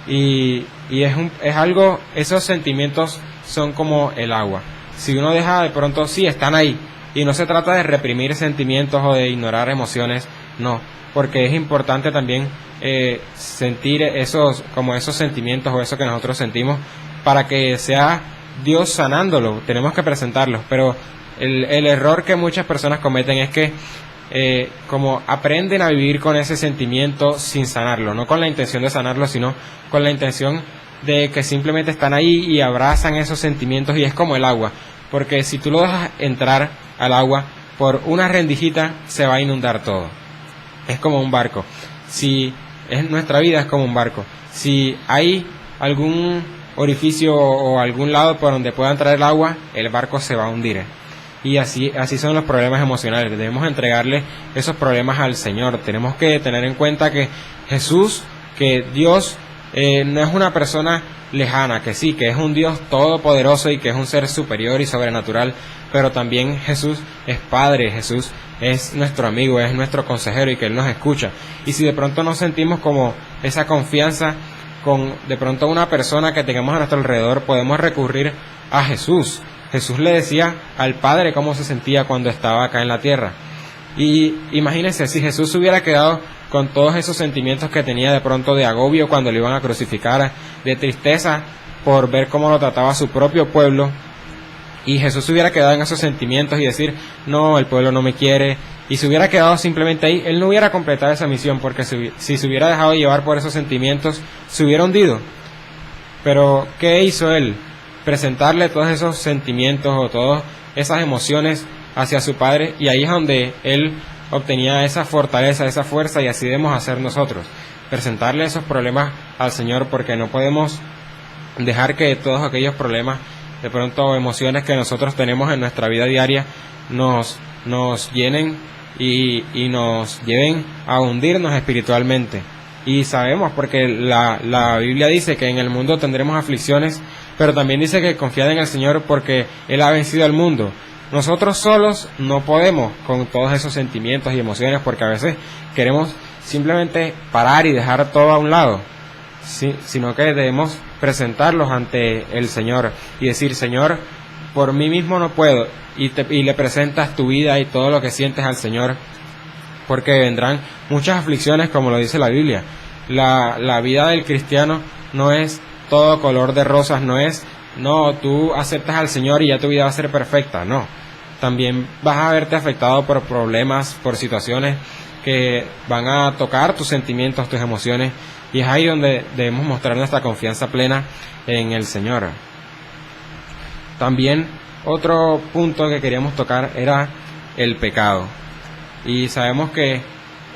y es algo, esos sentimientos son como el agua. Si uno deja de pronto, sí, están ahí, y no se trata de reprimir sentimientos o de ignorar emociones, no, porque es importante también sentir esos sentimientos o eso que nosotros sentimos, para que sea Dios sanándolo. Tenemos que presentarlos, pero el error que muchas personas cometen es que como aprenden a vivir con ese sentimiento sin sanarlo, no con la intención de sanarlo, sino con la intención de que simplemente están ahí y abrazan esos sentimientos, y es como el agua, porque si tú lo dejas entrar al agua por una rendijita, se va a inundar todo. Es como un barco. Nuestra vida es como un barco. Si hay algún orificio o algún lado por donde pueda entrar el agua, el barco se va a hundir. Y así son los problemas emocionales. Debemos entregarle esos problemas al Señor. Tenemos que tener en cuenta que Jesús, que Dios no es una persona lejana, que sí, que es un Dios todopoderoso y que es un ser superior y sobrenatural, pero también Jesús es Padre, Jesús es nuestro amigo, es nuestro consejero, y que Él nos escucha. Y si de pronto nos sentimos como esa confianza con de pronto una persona que tengamos a nuestro alrededor, podemos recurrir a Jesús. Jesús le decía al Padre cómo se sentía cuando estaba acá en la tierra. Y imagínense, si Jesús se hubiera quedado con todos esos sentimientos que tenía de pronto de agobio cuando le iban a crucificar, de tristeza por ver cómo lo trataba su propio pueblo, y Jesús se hubiera quedado en esos sentimientos y decir, no, el pueblo no me quiere, y se hubiera quedado simplemente ahí, Él no hubiera completado esa misión, porque si se hubiera dejado llevar por esos sentimientos, se hubiera hundido. Pero, ¿qué hizo Él? Presentarle todos esos sentimientos o todas esas emociones hacia su Padre, y ahí es donde Él obtenía esa fortaleza, esa fuerza, y así debemos hacer nosotros, presentarle esos problemas al Señor, porque no podemos dejar que todos aquellos problemas, de pronto emociones que nosotros tenemos en nuestra vida diaria, nos llenen y nos lleven a hundirnos espiritualmente. Y sabemos, porque la Biblia dice que en el mundo tendremos aflicciones, pero también dice que confiad en el Señor, porque Él ha vencido al mundo. Nosotros solos no podemos con todos esos sentimientos y emociones, porque a veces queremos simplemente parar y dejar todo a un lado, sino que debemos presentarlos ante el Señor y decir, Señor, por mí mismo no puedo, y le presentas tu vida y todo lo que sientes al Señor, porque vendrán muchas aflicciones, como lo dice la Biblia. La vida del cristiano no es todo color de rosas, no, tú aceptas al Señor y ya tu vida va a ser perfecta, no. También vas a verte afectado por problemas, por situaciones que van a tocar tus sentimientos, tus emociones, y es ahí donde debemos mostrar nuestra confianza plena en el Señor. También otro punto que queríamos tocar era el pecado. Y sabemos que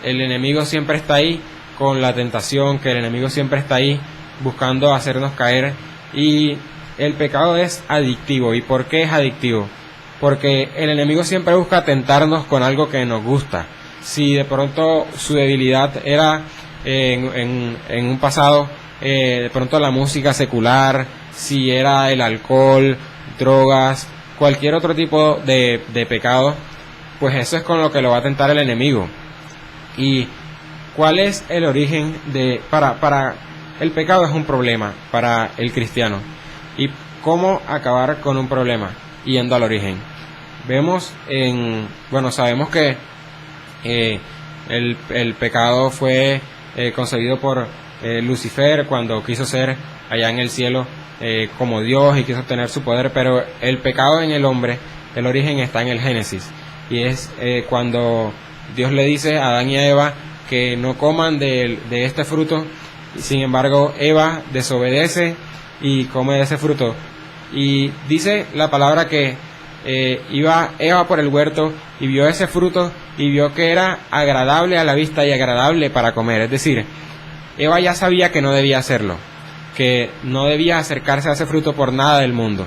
el enemigo siempre está ahí con la tentación, que el enemigo siempre está ahí buscando hacernos caer, y el pecado es adictivo. ¿Y por qué es adictivo? Porque el enemigo siempre busca tentarnos con algo que nos gusta. Si de pronto su debilidad era en un pasado, de pronto la música secular, si era el alcohol, drogas, cualquier otro tipo de pecado, pues eso es con lo que lo va a tentar el enemigo. ¿Y cuál es el origen para el pecado? Es un problema para el cristiano. ¿Y cómo acabar con un problema? Yendo al origen. Sabemos que el pecado fue concebido por Lucifer cuando quiso ser allá en el cielo como Dios y quiso tener su poder, pero el pecado en el hombre, el origen está en el Génesis, y es cuando Dios le dice a Adán y a Eva que no coman de este fruto. Sin embargo, Eva desobedece y come de ese fruto, y dice la palabra que iba Eva por el huerto y vio ese fruto y vio que era agradable a la vista y agradable para comer. Es decir, Eva ya sabía que no debía hacerlo, que no debía acercarse a ese fruto por nada del mundo.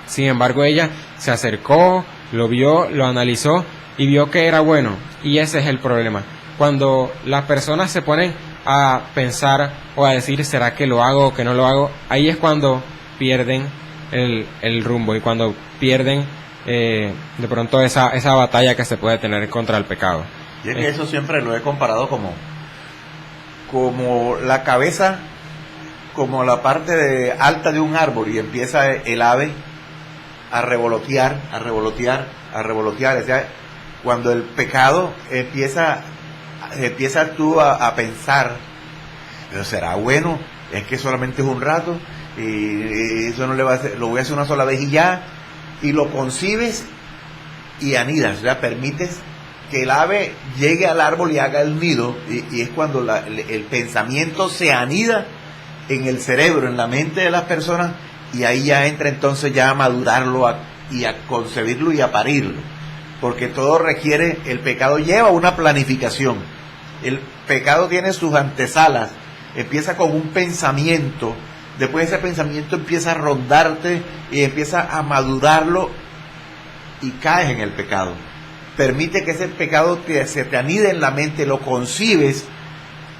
Sin embargo, ella se acercó, lo vio, lo analizó y vio que era bueno. Y ese es el problema. Cuando las personas se ponen a pensar o a decir, ¿será que lo hago o que no lo hago? Ahí es cuando pierden el rumbo, y cuando pierden de pronto esa batalla que se puede tener contra el pecado. Y es que eso siempre lo he comparado como como la cabeza, como la parte alta de un árbol, y empieza el ave a revolotear, a revolotear, a revolotear. O sea, cuando el pecado empiezas tú a pensar, pero será bueno, es que solamente es un rato, y eso no le va a hacer, lo voy a hacer una sola vez y ya, y lo concibes y anidas, o sea, permites que el ave llegue al árbol y haga el nido, y es cuando el pensamiento se anida en el cerebro, en la mente de las personas, y ahí ya entra entonces ya a madurarlo y a concebirlo y a parirlo, porque todo requiere, el pecado lleva una planificación, el pecado tiene sus antesalas, empieza con un pensamiento, después ese pensamiento empieza a rondarte y empieza a madurarlo y caes en el pecado. Permite que ese pecado se te anide en la mente, lo concibes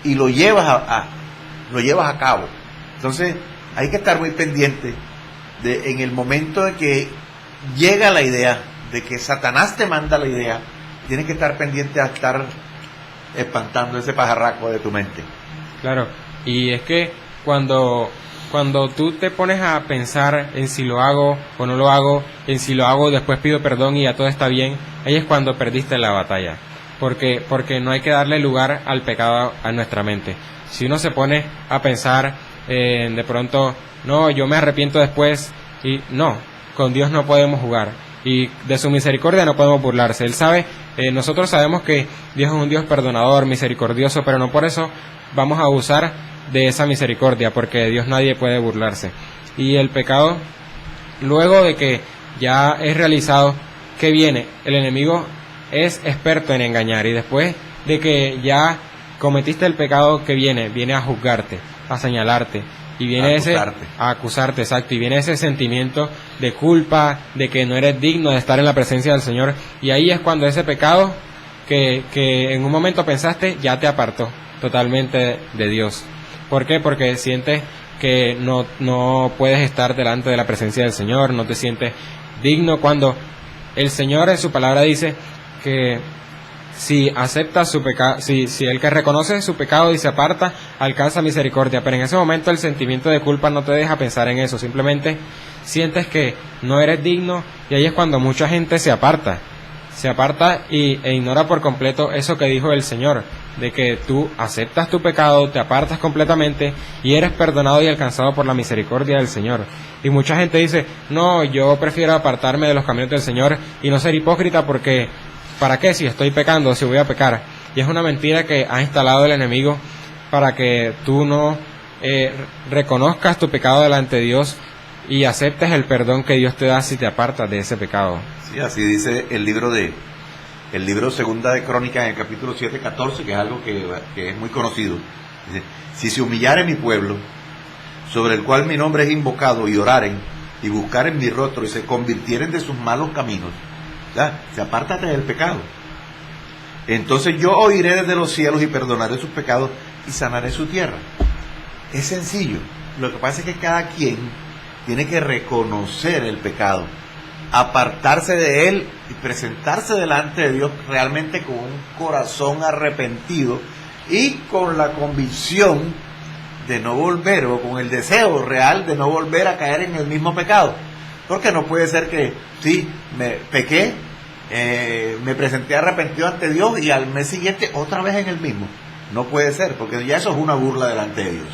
y lo llevas a cabo. Entonces hay que estar muy pendiente en el momento de que llega la idea, de que Satanás te manda la idea, tienes que estar pendiente a estar espantando ese pajarraco de tu mente. Claro, y es que cuando tú te pones a pensar en si lo hago o no lo hago, en si lo hago después pido perdón y ya todo está bien, ahí es cuando perdiste la batalla, porque no hay que darle lugar al pecado a nuestra mente. Si uno se pone a pensar de pronto, no, yo me arrepiento después, y no, con Dios no podemos jugar, y de su misericordia no podemos burlarse. Él sabe, nosotros sabemos que Dios es un Dios perdonador, misericordioso, pero no por eso vamos a abusar de esa misericordia, porque de Dios nadie puede burlarse. Y el pecado, luego de que ya es realizado, ¿qué viene? El enemigo es experto en engañar, y después de que ya cometiste el pecado, ¿qué viene? Viene a juzgarte, a señalarte, y viene a acusarte, exacto, y viene ese sentimiento de culpa, de que no eres digno de estar en la presencia del Señor, y ahí es cuando ese pecado que en un momento pensaste ya te apartó totalmente de Dios. ¿Por qué? Porque sientes que no puedes estar delante de la presencia del Señor, no te sientes digno, cuando el Señor en su palabra dice que si acepta su pecado, si el que reconoce su pecado y se aparta, alcanza misericordia, pero en ese momento el sentimiento de culpa no te deja pensar en eso, simplemente sientes que no eres digno, y ahí es cuando mucha gente se aparta e ignora por completo eso que dijo el Señor, de que tú aceptas tu pecado, te apartas completamente y eres perdonado y alcanzado por la misericordia del Señor. Y mucha gente dice, no, yo prefiero apartarme de los caminos del Señor y no ser hipócrita, porque ¿para qué si estoy pecando, si voy a pecar? Y es una mentira que ha instalado el enemigo para que tú no reconozcas tu pecado delante de Dios y aceptes el perdón que Dios te da si te apartas de ese pecado. Sí, así dice el libro Segunda de Crónicas en el capítulo 7:14, que es algo que es muy conocido. Dice, si se humillare mi pueblo, sobre el cual mi nombre es invocado, y oraren, y buscaren mi rostro, y se convirtieren de sus malos caminos, ¿ya? Se apártate del pecado. Entonces yo oiré desde los cielos y perdonaré sus pecados y sanaré su tierra. Es sencillo. Lo que pasa es que cada quien tiene que reconocer el pecado, apartarse de él y presentarse delante de Dios realmente con un corazón arrepentido y con la convicción de no volver, o con el deseo real de no volver a caer en el mismo pecado. Porque no puede ser que sí, me pequé, me presenté arrepentido ante Dios y al mes siguiente otra vez en el mismo. No puede ser, porque ya eso es una burla delante de Dios.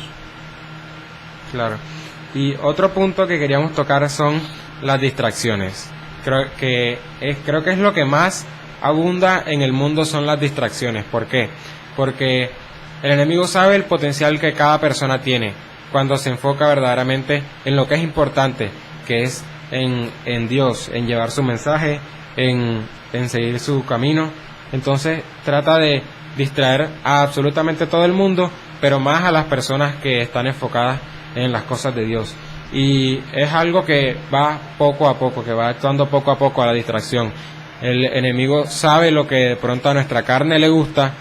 Claro. Y otro punto que queríamos tocar son las distracciones. Creo que es lo que más abunda en el mundo, son las distracciones. ¿Por qué? Porque el enemigo sabe el potencial que cada persona tiene cuando se enfoca verdaderamente en lo que es importante, que es en Dios, en llevar su mensaje, en seguir su camino. Entonces trata de distraer a absolutamente todo el mundo, pero más a las personas que están enfocadas en las cosas de Dios. Y es algo que va poco a poco, que va actuando poco a poco a la distracción. El enemigo sabe lo que de pronto a nuestra carne le gusta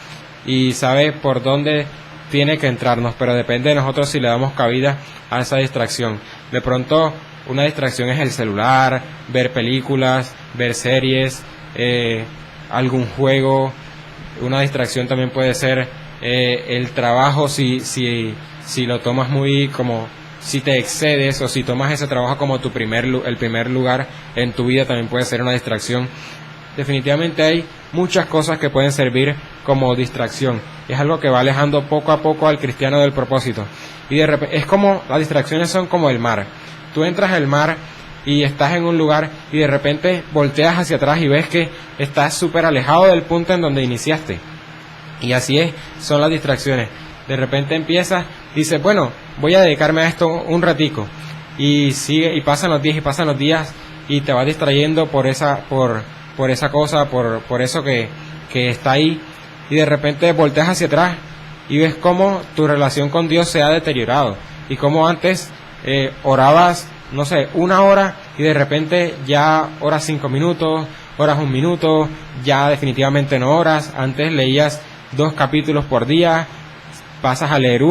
y sabe por dónde tiene que entrarnos, pero depende de nosotros si le damos cabida a esa distracción. De pronto una distracción es el celular, ver películas, ver series, algún juego. Una distracción también puede ser el trabajo, si lo tomas muy como, si te excedes o si tomas ese trabajo como el primer lugar en tu vida, también puede ser una distracción. Definitivamente hay muchas cosas que pueden servir como distracción. Es algo que va alejando poco a poco al cristiano del propósito. Y de repente, es como, las distracciones son como el mar. Tú entras al mar y estás en un lugar y de repente volteas hacia atrás y ves que estás súper alejado del punto en donde iniciaste. Y así son las distracciones. De repente empiezas, dices, bueno, voy a dedicarme a esto un ratico. Y sigue, y pasan los días y te vas distrayendo por esa cosa, por eso que está ahí, y de repente volteas hacia atrás y ves cómo tu relación con Dios se ha deteriorado, y cómo antes orabas, no sé, 1 hora, y de repente ya oras 5 minutos, oras 1 minuto, ya definitivamente no oras. Antes leías 2 capítulos por día, pasas a leer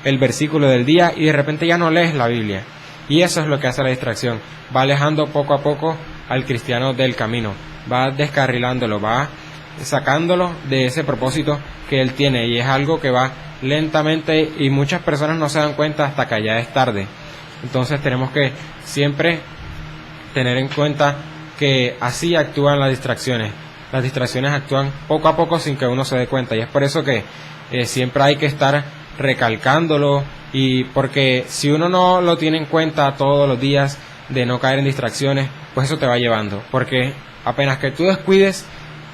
el versículo del día, y de repente ya no lees la Biblia. Y eso es lo que hace la distracción, va alejando poco a poco al cristiano del camino, va descarrilándolo, va sacándolo de ese propósito que él tiene, y es algo que va lentamente, y muchas personas no se dan cuenta hasta que ya es tarde. Entonces tenemos que siempre tener en cuenta que así actúan las distracciones. Las distracciones actúan poco a poco sin que uno se dé cuenta, y es por eso que siempre hay que estar recalcándolo, y porque si uno no lo tiene en cuenta todos los días de no caer en distracciones, pues eso te va llevando, porque apenas que tú descuides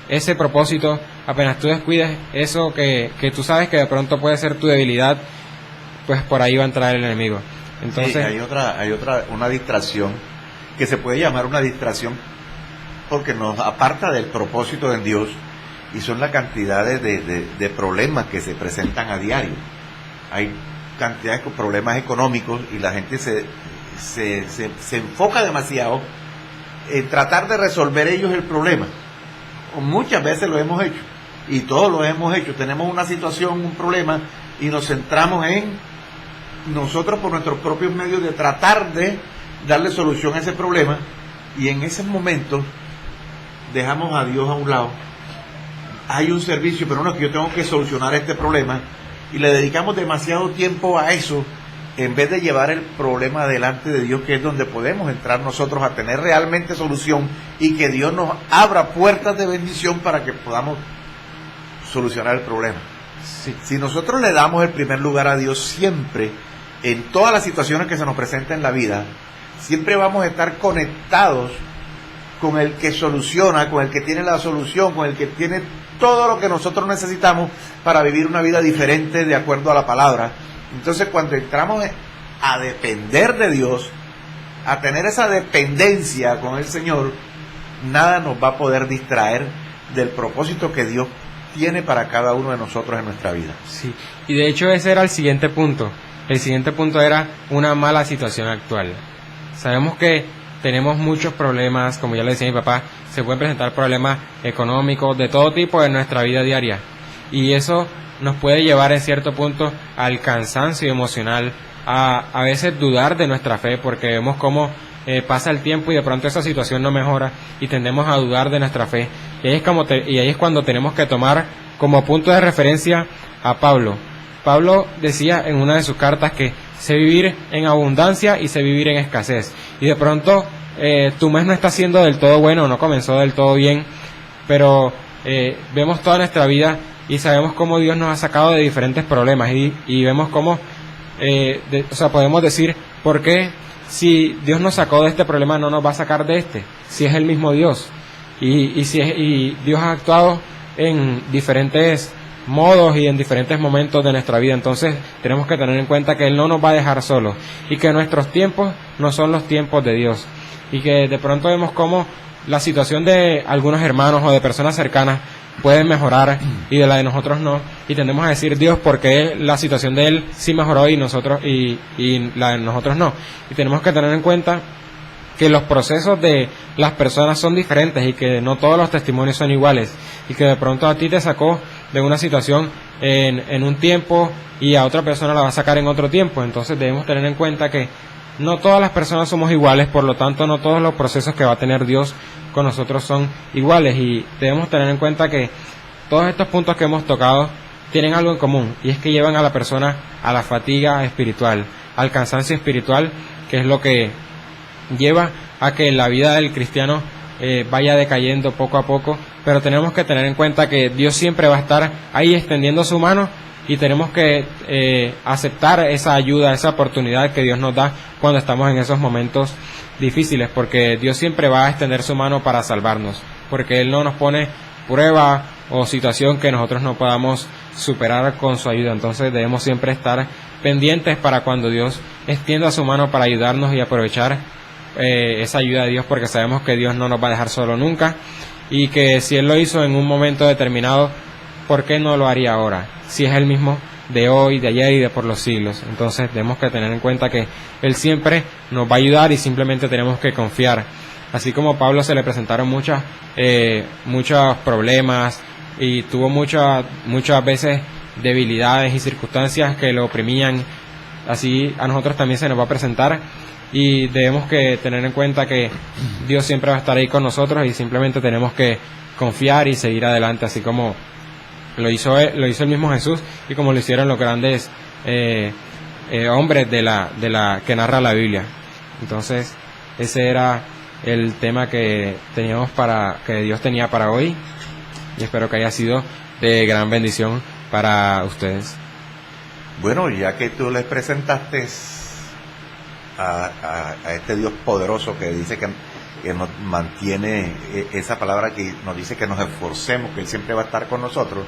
ese propósito, apenas tú descuides eso que tú sabes que de pronto puede ser tu debilidad, pues por ahí va a entrar el enemigo. Entonces sí, hay una distracción que se puede llamar una distracción porque nos aparta del propósito de Dios, y son la cantidad de problemas que se presentan a diario. Hay cantidades de problemas económicos y la gente se enfoca demasiado en tratar de resolver ellos el problema. Muchas veces lo hemos hecho, y todos lo hemos hecho. Tenemos una situación, un problema, y nos centramos en nosotros por nuestros propios medios de tratar de darle solución a ese problema, y en esos momentos dejamos a Dios a un lado. Hay un servicio, pero no, es que yo tengo que solucionar este problema, y le dedicamos demasiado tiempo a eso, en vez de llevar el problema delante de Dios, que es donde podemos entrar nosotros a tener realmente solución, y que Dios nos abra puertas de bendición para que podamos solucionar el problema. sí. Si nosotros le damos el primer lugar a Dios siempre, en todas las situaciones que se nos presentan en la vida, siempre vamos a estar conectados con el que soluciona, con el que tiene la solución, con el que tiene todo lo que nosotros necesitamos para vivir una vida diferente de acuerdo a la palabra. Entonces, cuando entramos a depender de Dios, a tener esa dependencia con el Señor, nada nos va a poder distraer del propósito que Dios tiene para cada uno de nosotros en nuestra vida. Sí, y de hecho ese era el siguiente punto. El siguiente punto era una mala situación actual. Sabemos que tenemos muchos problemas, como ya le decía mi papá, se pueden presentar problemas económicos de todo tipo en nuestra vida diaria, y eso nos puede llevar en cierto punto al cansancio emocional, a veces dudar de nuestra fe, porque vemos cómo pasa el tiempo y de pronto esa situación no mejora y tendemos a dudar de nuestra fe. Y ahí es cuando tenemos que tomar como punto de referencia a Pablo. Pablo decía en una de sus cartas que sé vivir en abundancia y sé vivir en escasez. Y de pronto tu mes no está siendo del todo bueno, no comenzó del todo bien, pero vemos toda nuestra vida y sabemos cómo Dios nos ha sacado de diferentes problemas, y vemos cómo podemos decir, ¿por qué si Dios nos sacó de este problema no nos va a sacar de este? Si es el mismo Dios, y Dios ha actuado en diferentes modos y en diferentes momentos de nuestra vida. Entonces tenemos que tener en cuenta que Él no nos va a dejar solos, y que nuestros tiempos no son los tiempos de Dios, y que de pronto vemos cómo la situación de algunos hermanos o de personas cercanas puede mejorar y de la de nosotros no, y tendemos a decir, Dios, ¿por qué la situación de él sí mejoró y nosotros y la de nosotros no? Y tenemos que tener en cuenta que los procesos de las personas son diferentes, y que no todos los testimonios son iguales, y que de pronto a ti te sacó de una situación en un tiempo y a otra persona la va a sacar en otro tiempo. Entonces debemos tener en cuenta que no todas las personas somos iguales, por lo tanto no todos los procesos que va a tener Dios con nosotros son iguales, y debemos tener en cuenta que todos estos puntos que hemos tocado tienen algo en común, y es que llevan a la persona a la fatiga espiritual, al cansancio espiritual, que es lo que lleva a que la vida del cristiano vaya decayendo poco a poco. Pero tenemos que tener en cuenta que Dios siempre va a estar ahí extendiendo su mano, y tenemos que aceptar esa ayuda, esa oportunidad que Dios nos da cuando estamos en esos momentos difíciles, porque Dios siempre va a extender su mano para salvarnos, porque Él no nos pone prueba o situación que nosotros no podamos superar con su ayuda. Entonces debemos siempre estar pendientes para cuando Dios extienda su mano para ayudarnos, y aprovechar esa ayuda de Dios, porque sabemos que Dios no nos va a dejar solo nunca, y que si Él lo hizo en un momento determinado, ¿por qué no lo haría ahora? Si es el mismo de hoy, de ayer y de por los siglos. Entonces tenemos que tener en cuenta que Él siempre nos va a ayudar, y simplemente tenemos que confiar. Así como a Pablo se le presentaron muchos problemas, y tuvo muchas veces debilidades y circunstancias que lo oprimían, así a nosotros también se nos va a presentar, y debemos que tener en cuenta que Dios siempre va a estar ahí con nosotros, y simplemente tenemos que confiar y seguir adelante, así como lo hizo el mismo Jesús, y como lo hicieron los grandes hombres de la que narra la Biblia. Entonces ese era el tema que Dios tenía para hoy, y espero que haya sido de gran bendición para ustedes. Bueno, ya que tú les presentaste a este Dios poderoso que dice que nos mantiene, esa palabra que nos dice que nos esforcemos, que Él siempre va a estar con nosotros,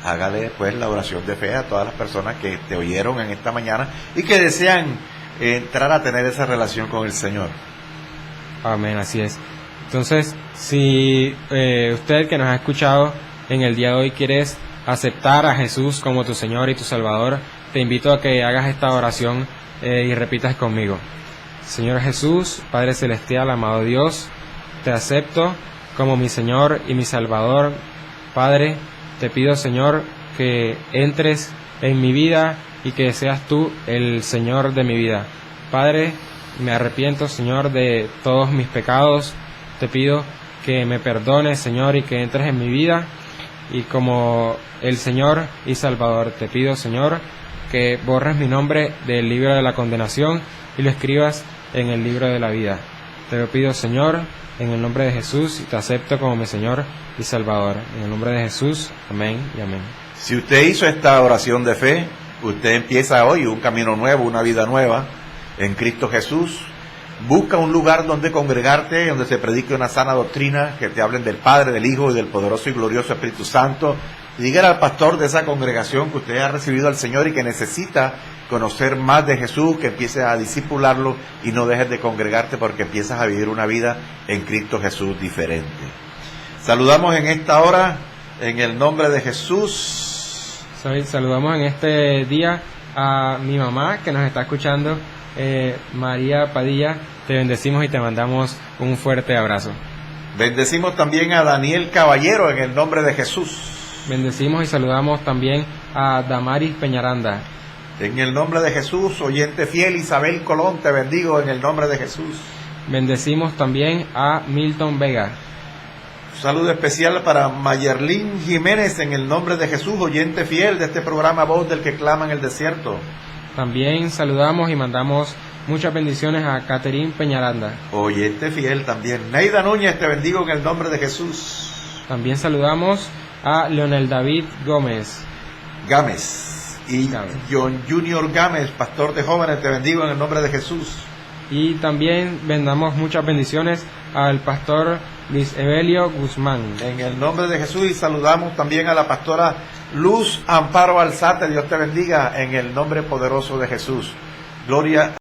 hágale pues la oración de fe a todas las personas que te oyeron en esta mañana y que desean entrar a tener esa relación con el Señor. Amén, así es. Entonces, si usted que nos ha escuchado en el día de hoy quieres aceptar a Jesús como tu Señor y tu Salvador, te invito a que hagas esta oración y repitas conmigo. Señor Jesús, Padre Celestial, amado Dios, te acepto como mi Señor y mi Salvador. Padre, te pido, Señor, que entres en mi vida y que seas tú el Señor de mi vida. Padre, me arrepiento, Señor, de todos mis pecados. Te pido que me perdones, Señor, y que entres en mi vida. Y como el Señor y Salvador, te pido, Señor, que borres mi nombre del libro de la condenación y lo escribas en el libro de la vida. Te lo pido, Señor, en el nombre de Jesús, y te acepto como mi Señor y Salvador. En el nombre de Jesús, amén y amén. Si usted hizo esta oración de fe, usted empieza hoy un camino nuevo, una vida nueva en Cristo Jesús. Busca un lugar donde congregarte, donde se predique una sana doctrina, que te hablen del Padre, del Hijo y del poderoso y glorioso Espíritu Santo. Y dígale al pastor de esa congregación que usted ha recibido al Señor y que necesita conocer más de Jesús, que empieces a discipularlo y no dejes de congregarte, porque empiezas a vivir una vida en Cristo Jesús diferente. Saludamos en esta hora en el nombre de Jesús. Saludamos en este día a mi mamá que nos está escuchando, María Padilla. Te bendecimos y te mandamos un fuerte abrazo. Bendecimos también a Daniel Caballero en el nombre de Jesús. Bendecimos y saludamos también a Damaris Peñaranda. En el nombre de Jesús, oyente fiel Isabel Colón, te bendigo en el nombre de Jesús. Bendecimos también a Milton Vega. Un saludo especial para Mayerlin Jiménez en el nombre de Jesús, oyente fiel de este programa Voz del que clama en el desierto. También saludamos y mandamos muchas bendiciones a Catherine Peñaranda. Oyente fiel también. Neida Núñez, te bendigo en el nombre de Jesús. También saludamos a Leonel David Gómez. Gámez. Y John Junior Gámez, pastor de jóvenes, te bendigo en el nombre de Jesús. Y también vendamos muchas bendiciones al pastor Luis Evelio Guzmán. En el nombre de Jesús, y saludamos también a la pastora Luz Amparo Alzate. Dios te bendiga en el nombre poderoso de Jesús. Gloria